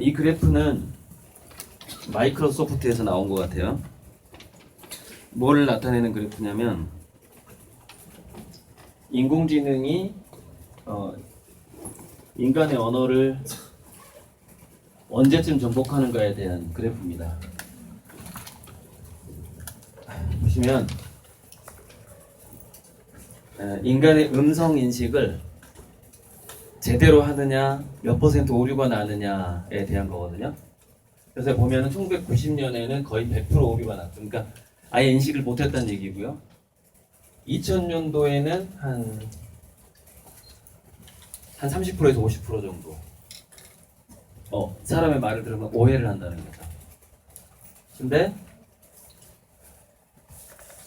이 그래프는 마이크로소프트에서 나온 것 같아요. 뭐를 나타내는 그래프냐면 인공지능이 인간의 언어를 언제쯤 정복하는가에 대한 그래프입니다. 보시면 인간의 음성 인식을 제대로 하느냐, 몇 퍼센트 오류가 나느냐에 대한 거거든요. 그래서 보면은 1990년에는 거의 100% 오류가 났죠. 그러니까 아예 인식을 못했다는 얘기고요. 2000년도에는 한 30%에서 50% 정도 사람의 말을 들으면 오해를 한다는 거죠. 근데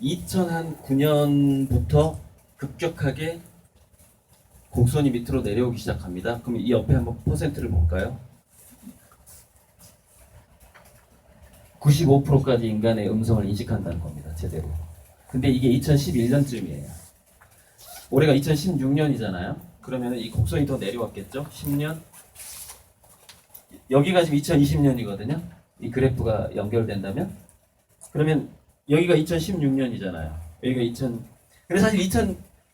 2009년부터 급격하게 곡선이 밑으로 내려오기 시작합니다. 그럼 이 옆에 한번 퍼센트를 볼까요? 95%까지 인간의 음성을 인식한다는 겁니다. 제대로. 근데 이게 2011년쯤이에요. 올해가 2016년이잖아요. 그러면 이 곡선이 더 내려왔겠죠? 10년. 여기가 지금 2020년이거든요. 이 그래프가 연결된다면. 그러면 여기가 2016년이잖아요. 여기가 근데 사실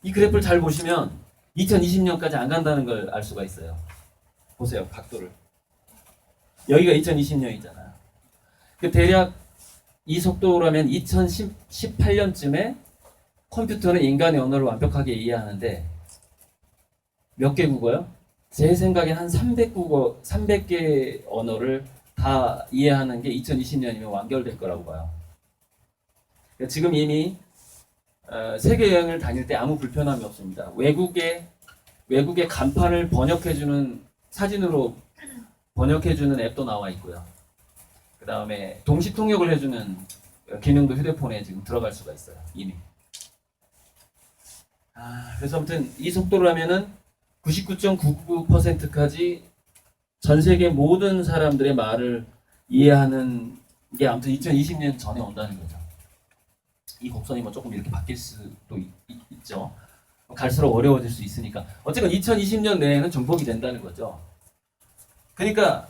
이 그래프를 잘 보시면 2020년까지 안 간다는 걸 알 수가 있어요. 보세요, 각도를. 여기가 2020년이잖아요. 대략 이 속도라면 2018년쯤에 컴퓨터는 인간의 언어를 완벽하게 이해하는데 몇 개 국어요? 제 생각엔 한 300개 언어를 다 이해하는 게 2020년이면 완결될 거라고 봐요. 지금 이미 세계 여행을 다닐 때 아무 불편함이 없습니다. 외국의 간판을 번역해주는 사진으로 번역해주는 앱도 나와 있고요. 그 다음에 동시 통역을 해주는 기능도 휴대폰에 지금 들어갈 수가 있어요. 이미. 그래서 아무튼 이 속도라면은 99.99%까지 전 세계 모든 사람들의 말을 이해하는 게 아무튼 2020년 전에 온다는 거죠. 이 곡선이 뭐 조금 이렇게 바뀔 수도 있죠. 갈수록 어려워질 수 있으니까. 어쨌건 2020년 내에는 정복이 된다는 거죠. 그러니까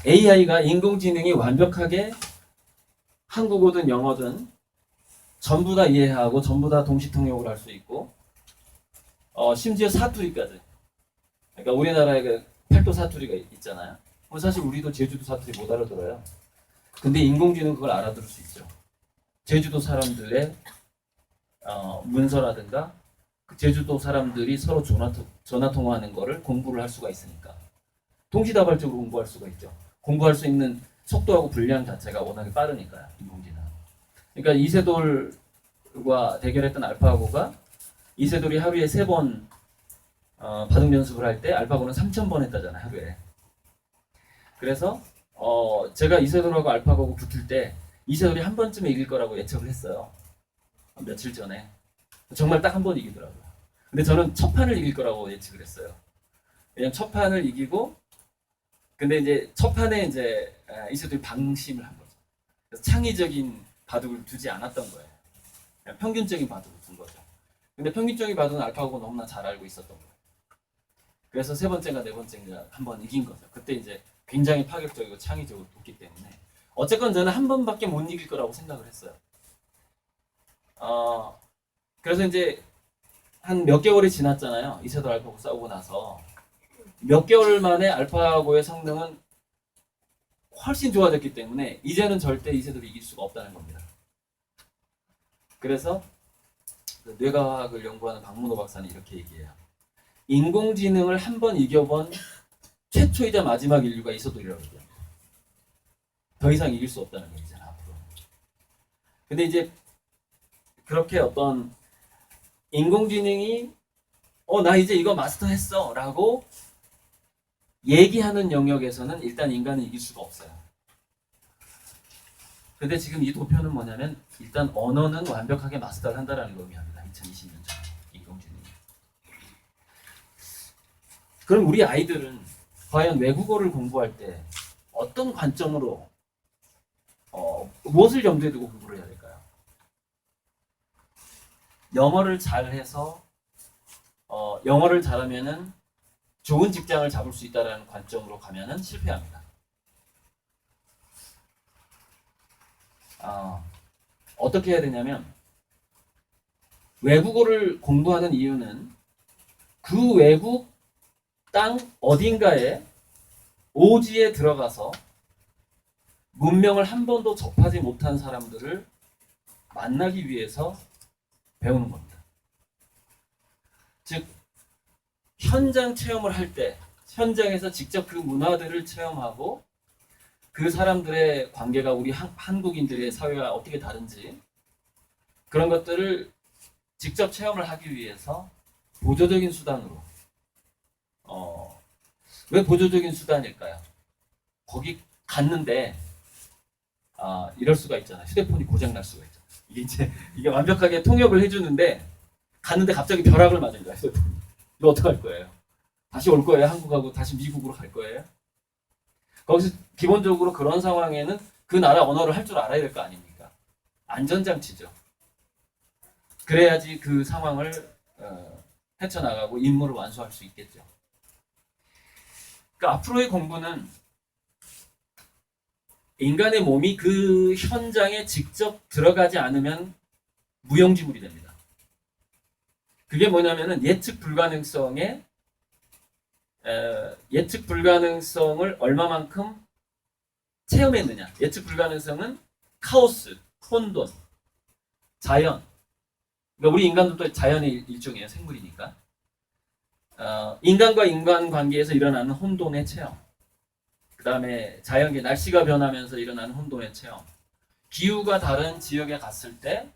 AI가 인공지능이 완벽하게 한국어든 영어든 전부 다 이해하고 전부 다 동시 통역을 할 수 있고 심지어 사투리까지. 그러니까 우리나라에 그 팔도 사투리가 있잖아요. 사실 우리도 제주도 사투리 못 알아들어요. 근데 인공지능은 그걸 알아들을 수 있죠. 제주도 사람들의 문서라든가 그 제주도 사람들이 서로 전화 통화하는 거를 공부를 할 수가 있으니까 동시다발적으로 공부할 수가 있죠. 공부할 수 있는 속도하고 분량 자체가 워낙에 빠르니까요. 인공지능. 그러니까 이세돌과 대결했던 알파고가 이세돌이 하루에 3번 바둑 연습을 할 때 알파고는 3000번 했다잖아요. 하루에. 그래서 제가 이세돌하고 알파고하고 붙을 때 이세돌이 한 번쯤에 이길 거라고 예측을 했어요. 며칠 전에. 정말 딱 한 번 이기더라고요. 근데 저는 첫 판을 이길 거라고 예측을 했어요. 왜냐면 첫 판을 이기고 근데 이제 첫 판에 이제 이세돌이 방심을 한 거죠. 그래서 창의적인 바둑을 두지 않았던 거예요. 그냥 평균적인 바둑을 둔 거죠. 근데 평균적인 바둑은 알파고가 너무나 잘 알고 있었던 거예요. 그래서 3번째인가 4번째인가 한 번 이긴 거죠. 그때 이제 굉장히 파격적이고 창의적으로 뒀기 때문에 어쨌건 저는 한 번밖에 못 이길 거라고 생각을 했어요. 그래서 이제 한 몇 개월이 지났잖아요. 이세돌 알파고 싸우고 나서 몇 개월 만에 알파고의 성능은 훨씬 좋아졌기 때문에 이제는 절대 이세돌이 이길 수가 없다는 겁니다. 그래서 뇌과학을 연구하는 박문호 박사는 이렇게 얘기해요. 인공지능을 한 번 이겨본 최초이자 마지막 인류가 이세돌이라고 얘기합니다. 더 이상 이길 수 없다는 얘기잖아 앞으로. 근데 이제 그렇게 어떤 인공지능이 나 이제 이거 마스터했어 라고 얘기하는 영역에서는 일단 인간은 이길 수가 없어요. 근데 지금 이 도표는 뭐냐면 일단 언어는 완벽하게 마스터를 한다라는 걸 의미합니다. 2020년 전에 인공지능이. 그럼 우리 아이들은 과연 외국어를 공부할 때 어떤 관점으로 무엇을 염두에 두고 공부를 해야 될까요? 영어를 잘해서 영어를 잘하면은 좋은 직장을 잡을 수 있다는 관점으로 가면은 실패합니다. 어떻게 해야 되냐면 외국어를 공부하는 이유는 그 외국 땅 어딘가에 오지에 들어가서 문명을 한 번도 접하지 못한 사람들을 만나기 위해서 배우는 겁니다. 즉 현장 체험을 할 때 현장에서 직접 그 문화들을 체험하고 그 사람들의 관계가 우리 한국인들의 사회와 어떻게 다른지 그런 것들을 직접 체험을 하기 위해서 보조적인 수단으로 왜 보조적인 수단일까요? 거기 갔는데 이럴 수가 있잖아요. 휴대폰이 고장 날 수가 있잖아요. 이게 완벽하게 통역을 해주는데 갔는데 갑자기 벼락을 맞은 거야. 휴대폰이. 이거 어떡할 거예요? 다시 올 거예요? 한국하고 다시 미국으로 갈 거예요? 거기서 기본적으로 그런 상황에는 그 나라 언어를 할 줄 알아야 될 거 아닙니까? 안전장치죠. 그래야지 그 상황을 헤쳐나가고 임무를 완수할 수 있겠죠. 그러니까 앞으로의 공부는 인간의 몸이 그 현장에 직접 들어가지 않으면 무용지물이 됩니다. 그게 뭐냐면은 예측 불가능성을 얼마만큼 체험했느냐. 예측 불가능성은 카오스, 혼돈, 자연. 그러니까 우리 인간도 자연의 일종이에요. 생물이니까. 인간과 인간 관계에서 일어나는 혼돈의 체험. 그 다음에 자연계 날씨가 변하면서 일어나는 혼돈의 체험. 기후가 다른 지역에 갔을 때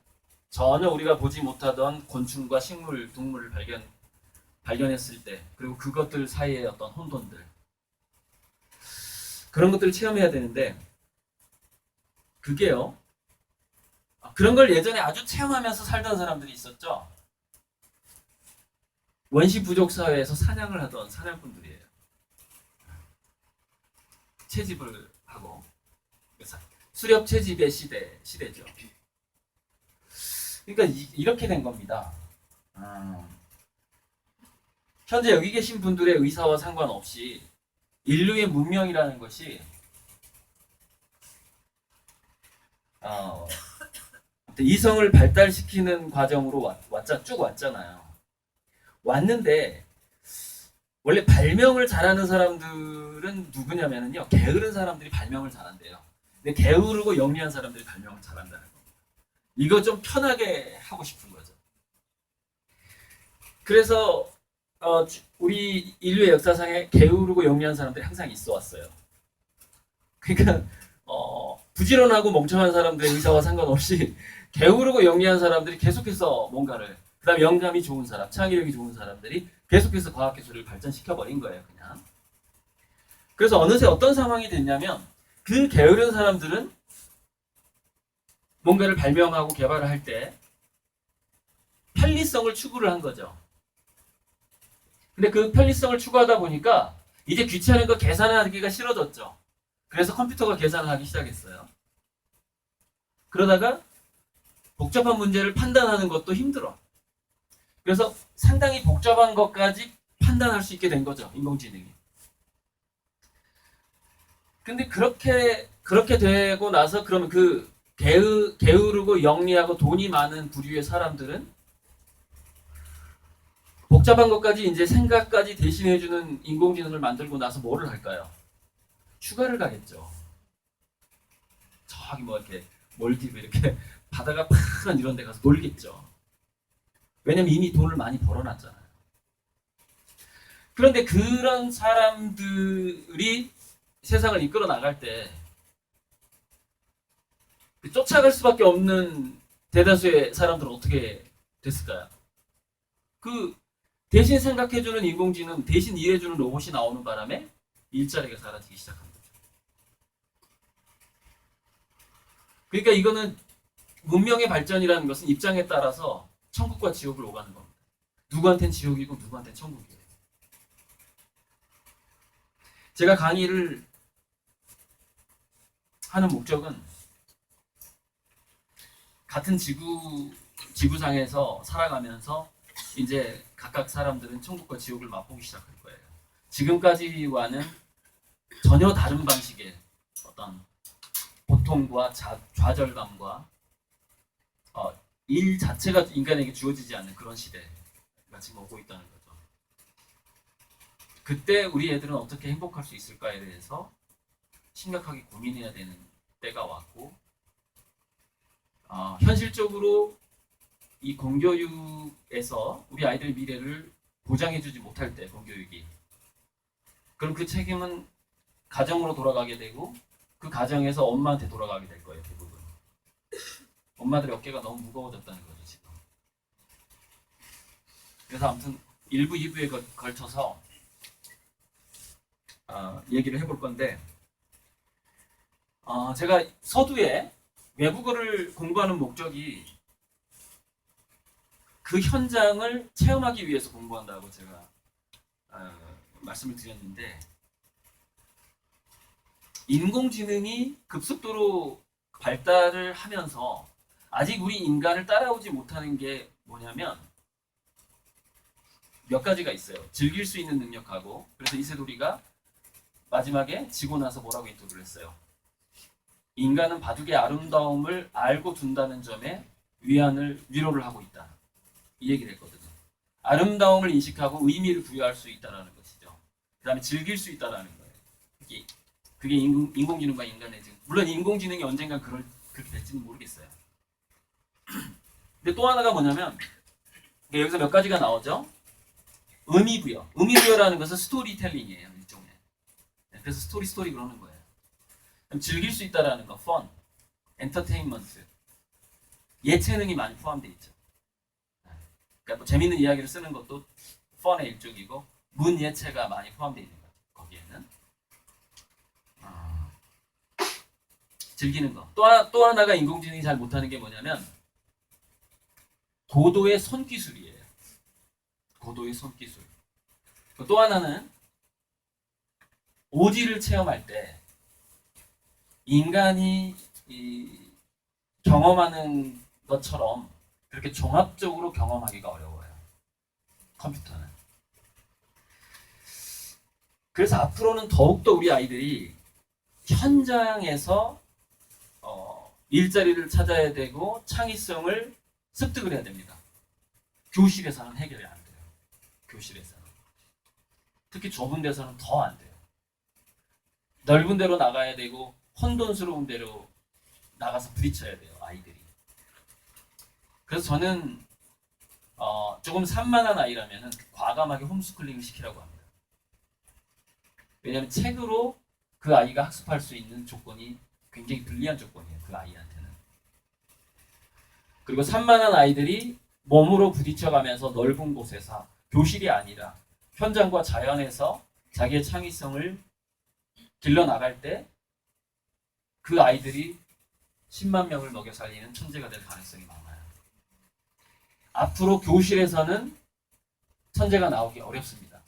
전혀 우리가 보지 못하던 곤충과 식물, 동물을 발견했을 때 그리고 그것들 사이의 어떤 혼돈들 그런 것들을 체험해야 되는데 그게요. 그런 걸 예전에 아주 체험하면서 살던 사람들이 있었죠. 원시 부족 사회에서 사냥을 하던 사냥꾼들이에요. 채집을 하고 수렵 채집의 시대죠. 그러니까 이렇게 된 겁니다. 현재 여기 계신 분들의 의사와 상관없이 인류의 문명이라는 것이 이성을 발달시키는 과정으로 쭉 왔잖아요. 왔는데 원래 발명을 잘하는 사람들은 누구냐면요. 게으른 사람들이 발명을 잘한대요. 근데 게으르고 영리한 사람들이 발명을 잘한다는 겁니다. 이거 좀 편하게 하고 싶은 거죠. 그래서 우리 인류의 역사상에 게으르고 영리한 사람들이 항상 있어 왔어요. 그러니까 부지런하고 멍청한 사람들의 의사와 상관없이 게으르고 영리한 사람들이 계속해서 뭔가를 그다음 영감이 좋은 사람, 창의력이 좋은 사람들이 계속해서 과학기술을 발전시켜 버린 거예요, 그냥. 그래서 어느새 어떤 상황이 됐냐면 그 게으른 사람들은 뭔가를 발명하고 개발을 할 때 편리성을 추구를 한 거죠. 근데 그 편리성을 추구하다 보니까 이제 귀찮은 거 계산하기가 싫어졌죠. 그래서 컴퓨터가 계산을 하기 시작했어요. 그러다가 복잡한 문제를 판단하는 것도 힘들어. 그래서 상당히 복잡한 것까지 판단할 수 있게 된 거죠, 인공지능이. 근데 그렇게 되고 나서 그러면 그 게으르고 영리하고 돈이 많은 부류의 사람들은 복잡한 것까지 이제 생각까지 대신해주는 인공지능을 만들고 나서 뭐를 할까요? 휴가를 가겠죠. 저기 뭐 이렇게 몰디브 이렇게 바다가 파란 이런 데 가서 놀겠죠. 왜냐면 이미 돈을 많이 벌어놨잖아요. 그런데 그런 사람들이 세상을 이끌어 나갈 때 쫓아갈 수밖에 없는 대다수의 사람들은 어떻게 됐을까요? 그 대신 생각해주는 인공지능, 대신 일해주는 로봇이 나오는 바람에 일자리가 사라지기 시작한 거죠. 그러니까 이거는 문명의 발전이라는 것은 입장에 따라서 천국과 지옥을 오가는 겁니다. 누구한텐 지옥이고 누구한텐 천국이에요. 제가 강의를 하는 목적은 같은 지구상에서 살아가면서 이제 각각 사람들은 천국과 지옥을 맛보기 시작할 거예요. 지금까지와는 전혀 다른 방식의 어떤 고통과 좌절감과 일 자체가 인간에게 주어지지 않는 그런 시대가 지금 오고 있다는 거죠. 그때 우리 애들은 어떻게 행복할 수 있을까에 대해서 심각하게 고민해야 되는 때가 왔고, 현실적으로 이 공교육에서 우리 아이들의 미래를 보장해주지 못할 때, 공교육이, 그럼 그 책임은 가정으로 돌아가게 되고 그 가정에서 엄마한테 돌아가게 될 거예요. 대부분 엄마들의 어깨가 너무 무거워졌다는 거죠 지금. 그래서 아무튼 1부, 2부에 걸쳐서 얘기를 해볼 건데, 제가 서두에 외국어를 공부하는 목적이 그 현장을 체험하기 위해서 공부한다고 제가 말씀을 드렸는데, 인공지능이 급속도로 발달을 하면서 아직 우리 인간을 따라오지 못하는 게 뭐냐면 몇 가지가 있어요. 즐길 수 있는 능력하고, 그래서 이세돌이가 마지막에 지고 나서 뭐라고 인터뷰를 했어요. 인간은 바둑의 아름다움을 알고 둔다는 점에 위로를 하고 있다. 이 얘기를 했거든요. 아름다움을 인식하고 의미를 부여할 수 있다는 것이죠. 그 다음에 즐길 수 있다는 거예요. 그게 인공지능과 인간의 지금, 물론 인공지능이 언젠간 그렇게 될지는 모르겠어요. 근데 또 하나가 뭐냐면, 여기서 몇 가지가 나오죠. 의미부여. 의미부여라는 것은 스토리텔링이에요. 일종의. 그래서 스토리 그러는 거예요. 즐길 수 있다라는 거, fun, 엔터테인먼트, 예체능이 많이 포함되어 있죠. 그러니까 뭐 재밌는 이야기를 쓰는 것도 fun의 일종이고, 문예체가 많이 포함되어 있는 거죠. 거기에는 즐기는 거. 또 하나가 인공지능이 잘 못하는 게 뭐냐면 고도의 손기술이에요. 고도의 손기술. 또 하나는 오지를 체험할 때 인간이 경험하는 것처럼 그렇게 종합적으로 경험하기가 어려워요. 컴퓨터는. 그래서 앞으로는 더욱더 우리 아이들이 현장에서 일자리를 찾아야 되고 창의성을 습득을 해야 됩니다. 교실에서는 해결이 안 돼요. 교실에서는. 특히 좁은 데서는 더 안 돼요. 넓은 데로 나가야 되고 혼돈스러운 데로 나가서 부딪혀야 돼요. 아이들이. 그래서 저는 조금 산만한 아이라면 과감하게 홈스쿨링을 시키라고 합니다. 왜냐하면 책으로 그 아이가 학습할 수 있는 조건이 굉장히 불리한 조건이에요. 그 아이한테는. 그리고 산만한 아이들이 몸으로 부딪혀가면서 넓은 곳에서, 교실이 아니라 현장과 자연에서 자기의 창의성을 길러나갈 때 그 아이들이 10만 명을 먹여 살리는 천재가 될 가능성이 많아요. 앞으로 교실에서는 천재가 나오기 어렵습니다.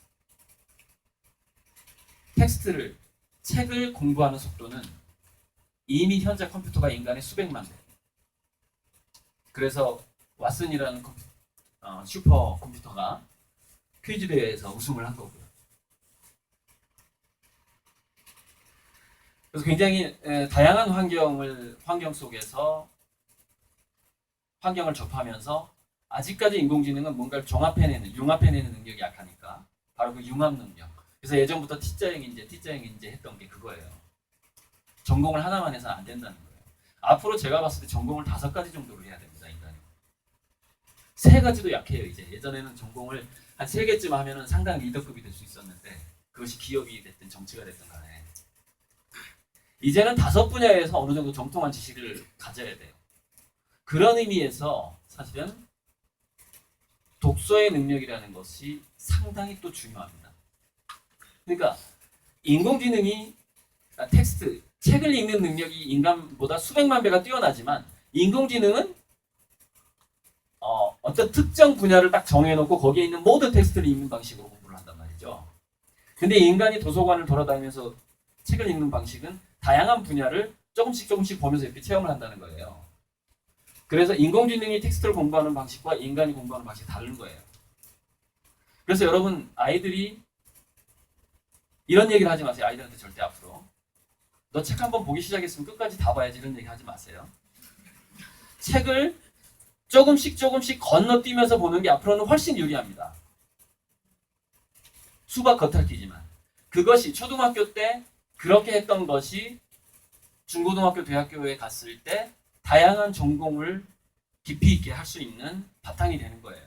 책을 공부하는 속도는 이미 현재 컴퓨터가 인간의 수백만 배. 그래서 왓슨이라는 슈퍼 컴퓨터가 퀴즈 대회에서 우승을 한 거고요. 그래서 굉장히 다양한 환경 속에서 환경을 접하면서 아직까지 인공지능은 뭔가를 융합해내는 능력이 약하니까 바로 그 융합 능력. 그래서 예전부터 T자형 인재 했던 게 그거예요. 전공을 하나만 해서는 안 된다는 거예요. 앞으로 제가 봤을 때 전공을 5가지 정도를 해야 됩니다. 인간이. 3가지도 약해요. 이제 예전에는 전공을 한 3개쯤 하면은 상당히 리더급이 될 수 있었는데, 그것이 기업이 됐든 정치가 됐든 간에 이제는 5분야에서 어느 정도 정통한 지식을 가져야 돼요. 그런 의미에서 사실은 독서의 능력이라는 것이 상당히 또 중요합니다. 그러니까 인공지능이 책을 읽는 능력이 인간보다 수백만 배가 뛰어나지만, 인공지능은 어떤 특정 분야를 딱 정해놓고 거기에 있는 모든 텍스트를 읽는 방식으로 공부를 한단 말이죠. 근데 인간이 도서관을 돌아다니면서 책을 읽는 방식은 다양한 분야를 조금씩 보면서 이렇게 체험을 한다는 거예요. 그래서 인공지능이 텍스트를 공부하는 방식과 인간이 공부하는 방식이 다른 거예요. 그래서 여러분, 아이들이 이런 얘기를 하지 마세요. 아이들한테 절대 앞으로. 너 책 한번 보기 시작했으면 끝까지 다 봐야지 이런 얘기 하지 마세요. 책을 조금씩 건너뛰면서 보는 게 앞으로는 훨씬 유리합니다. 수박 겉핥기지만 그것이 초등학교 때 그렇게 했던 것이 중고등학교, 대학교에 갔을 때 다양한 전공을 깊이 있게 할 수 있는 바탕이 되는 거예요.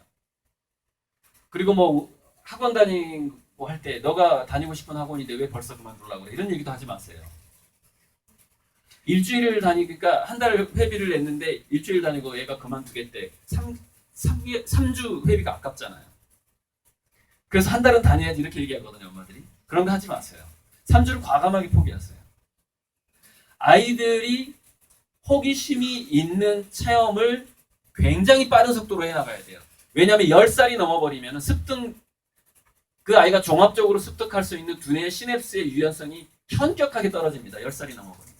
그리고 뭐 학원 다니고 할 때 너가 다니고 싶은 학원인데 왜 벌써 그만두려고 그래? 이런 얘기도 하지 마세요. 일주일을 다니니까 한 달 회비를 냈는데 일주일 다니고 얘가 그만두겠대. 3주 회비가 아깝잖아요. 그래서 한 달은 다녀야지 이렇게 얘기하거든요, 엄마들이. 그런 거 하지 마세요. 3주를 과감하게 포기하세요. 아이들이 호기심이 있는 체험을 굉장히 빠른 속도로 해나가야 돼요. 왜냐하면 10살이 넘어버리면 습득, 그 아이가 종합적으로 습득할 수 있는 두뇌의 시냅스의 유연성이 현격하게 떨어집니다. 10살이 넘어버리면.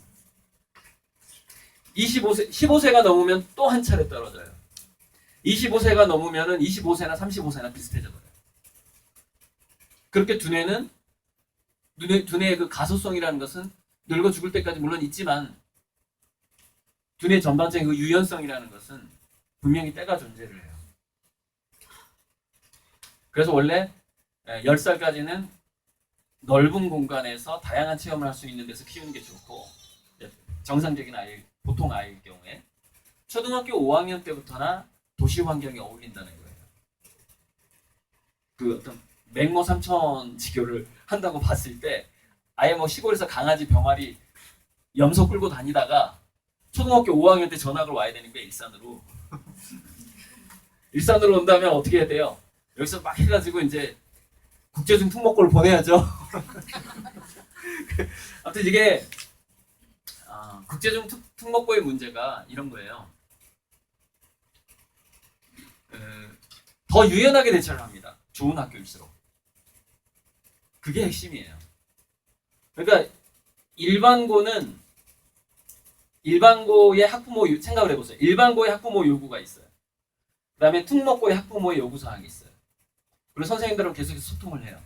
15세가 넘으면 또 한 차례 떨어져요. 25세가 넘으면 25세나 35세나 비슷해져 버려요. 그렇게 두뇌의 그 가소성이라는 것은 늙어 죽을 때까지 물론 있지만 두뇌 전반적인 그 유연성이라는 것은 분명히 때가 존재를 해요. 그래서 원래 10살까지는 넓은 공간에서 다양한 체험을 할 수 있는 데서 키우는 게 좋고, 정상적인 아이, 보통 아이일 경우에 초등학교 5학년 때부터나 도시 환경에 어울린다는 거예요. 그 어떤 맹모 삼천 지교를 한다고 봤을 때 아예 뭐 시골에서 강아지 병아리 염소 끌고 다니다가 초등학교 5학년 때 전학을 와야 되는 거예요. 일산으로. 일산으로 온다면 어떻게 해야 돼요? 여기서 막 해가지고 이제 국제중 특목고를 보내야죠. 아무튼 이게 국제중 특목고의 문제가 이런 거예요. 더 유연하게 대처를 합니다. 좋은 학교일수록. 그게 핵심이에요. 그러니까 일반고의 학부모 생각을 해보세요. 일반고의 학부모 요구가 있어요. 그 다음에 특목고의 학부모의 요구사항이 있어요. 그리고 선생님들은 계속해서 소통을 해요.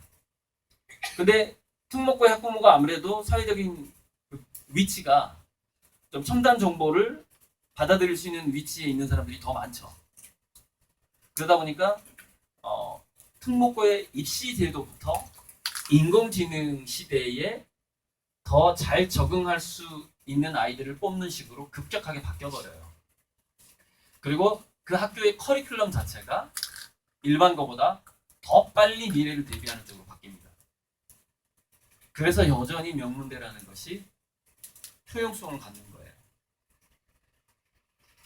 근데 특목고의 학부모가 아무래도 사회적인 위치가 좀 첨단 정보를 받아들일 수 있는 위치에 있는 사람들이 더 많죠. 그러다 보니까 특목고의 입시 제도부터 인공지능 시대에 더 잘 적응할 수 있는 아이들을 뽑는 식으로 급격하게 바뀌어버려요. 그리고 그 학교의 커리큘럼 자체가 일반 거보다 더 빨리 미래를 대비하는 쪽으로 바뀝니다. 그래서 여전히 명문대라는 것이 효용성을 갖는 거예요.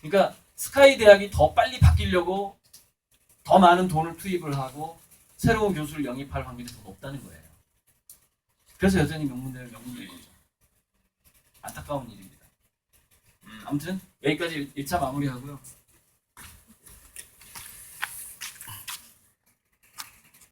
그러니까 스카이 대학이 더 빨리 바뀌려고 더 많은 돈을 투입을 하고 새로운 교수를 영입할 확률이 더 높다는 거예요. 그래서 여전히 명문대는 명문대인 거죠. 안타까운 일입니다. 아무튼 여기까지 1차 마무리하고요.